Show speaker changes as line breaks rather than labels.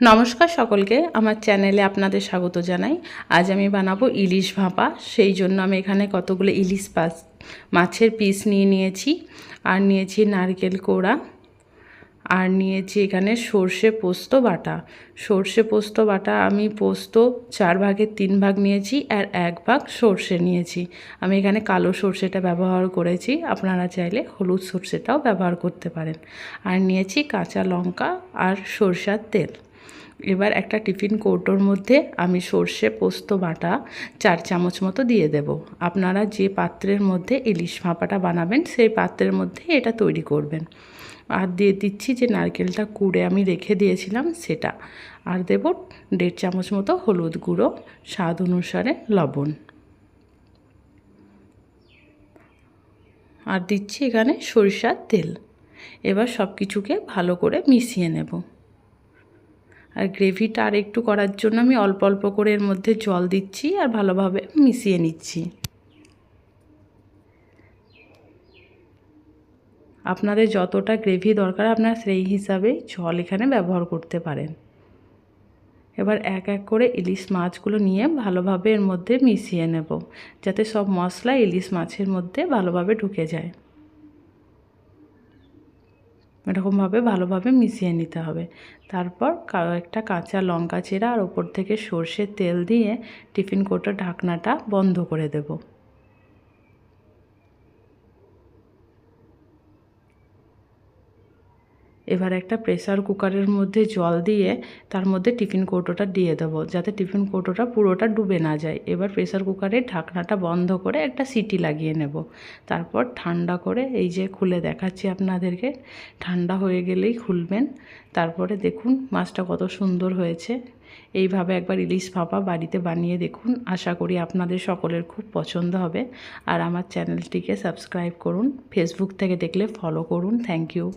নমস্কার সকলকে, আমার চ্যানেলে আপনাদের স্বাগত জানাই। আজ আমি বানাবো ইলিশ ভাপা। সেই জন্য আমি এখানে কতগুলো ইলিশ মাছের পিস নিয়েছি, আর নিয়েছি নারকেল কোড়া, আর নিয়েছি এখানে সর্ষে পোস্ত বাটা। সর্ষে পোস্ত বাটা আমি পোস্ত 4 ভাগের 3 ভাগ নিয়েছি, আর 1 ভাগ সর্ষে নিয়েছি। আমি এখানে কালো সর্ষেটা ব্যবহার করেছি, আপনারা চাইলে হলুদ সর্ষেটাও ব্যবহার করতে পারেন। আর নিয়েছি কাঁচা লঙ্কা আর সরষের তেল। এবার একটা টিফিন কৌটোর মধ্যে আমি সর্ষে পোস্ত বাটা 4 চামচ মতো দিয়ে দেব। আপনারা যে পাত্রের মধ্যে ইলিশ ভাপাটা বানাবেন সেই পাত্রের মধ্যে এটা তৈরি করবেন। আর দিয়ে দিচ্ছি যে নারকেলটা কুড়ে আমি রেখে দিয়েছিলাম সেটা, আর দেব 1.5 চামচ মতো হলুদ গুঁড়ো, স্বাদ অনুসারে লবণ, আর দিচ্ছি এখানে সরিষার তেল। এবার সব কিছুকে ভালো করে মিশিয়ে নেব। আর গ্রেভিটা আর একটু করার জন্য আমি অল্প অল্প করে এর মধ্যে জল দিচ্ছি আর ভালোভাবে মিশিয়ে নিচ্ছি। আপনাদের যতটা গ্রেভি দরকার আপনারা সেই হিসাবে জল এখানে ব্যবহার করতে পারেন। এবার এক এক করে ইলিশ মাছগুলো নিয়ে ভালোভাবে এর মধ্যে মিশিয়ে নেব, যাতে সব মশলা ইলিশ মাছের মধ্যে ভালোভাবে ঢুকে যায়। এরকমভাবে ভালোভাবে মিশিয়ে নিতে হবে। তারপর একটা কাঁচা লঙ্কা চেরা আর ওপর থেকে সর্ষের তেল দিয়ে টিফিন কৌটোর ঢাকনাটা বন্ধ করে দেব। এবার একটা প্রেসার কুকারের মধ্যে জল দিয়ে তার মধ্যে টিফিন কৌটোটা দিয়ে দেবো, যাতে টিফিন কৌটোটা পুরোটা ডুবে না যায়। এবার প্রেসার কুকারের ঢাকনাটা বন্ধ করে একটা সিটি লাগিয়ে নেব। তারপর ঠান্ডা করে এই যে খুলে দেখাচ্ছি আপনাদেরকে, ঠান্ডা হয়ে গেলেই খুলবেন। তারপরে দেখুন মাছটা কত সুন্দর হয়েছে। এইভাবে একবার ইলিশ ভাপা বাড়িতে বানিয়ে দেখুন, আশা করি আপনাদের সকলের খুব পছন্দ হবে। আর আমার চ্যানেলটিকে সাবস্ক্রাইব করুন, ফেসবুক থেকে দেখলে ফলো করুন। Thank you.